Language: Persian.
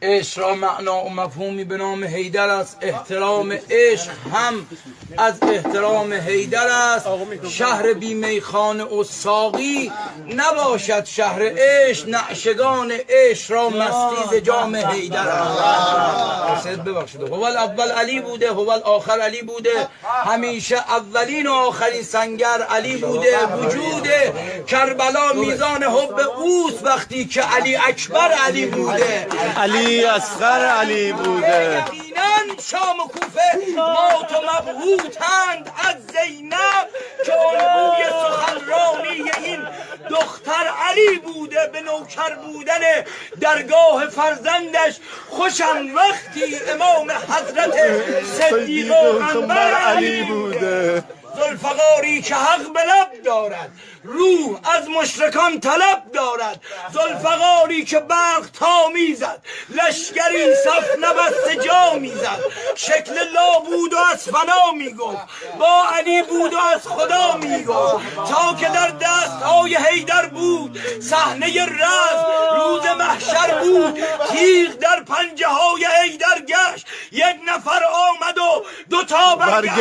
عشق را معنا و مفهومی به نام حیدر است. احترام عشق هم از احترام حیدر است. شهر بی میخانه و ساقی نباشد شهر عشق. نعشگان عشق را مستی ز جام حیدر است. ببخشید، هو الاول علی بوده، هو الاخر علی بوده، همیشه اولین و آخرین سنگر علی بوده. وجود کربلا میزان حب اوست وقتی که علی اکبر علی بوده، علی اصغر علی بوده. یقیناً شام و کوفه مات و مبهوتند از زینب که الگوی سخنرانی این دختر علی بوده. به نوکر بودن درگاه فرزندش خوشم وقتی امام حضرت صدیق و انور علی بوده. ذوالفقاری که حق به لب دارد، روح از مشرکان طلب دارد. ذوالفقاری که برق تا میزد، لشکری صف نبسته جا میزد. شکل لا بود و از فنا میگفت، با علی بود و از خدا میگفت. تا که در دستهای حیدر بود صحنه رزم، روز محشر بود. تیغ در پنجه های حیدر گشت، یک نفر آمد و دوتا برگشت.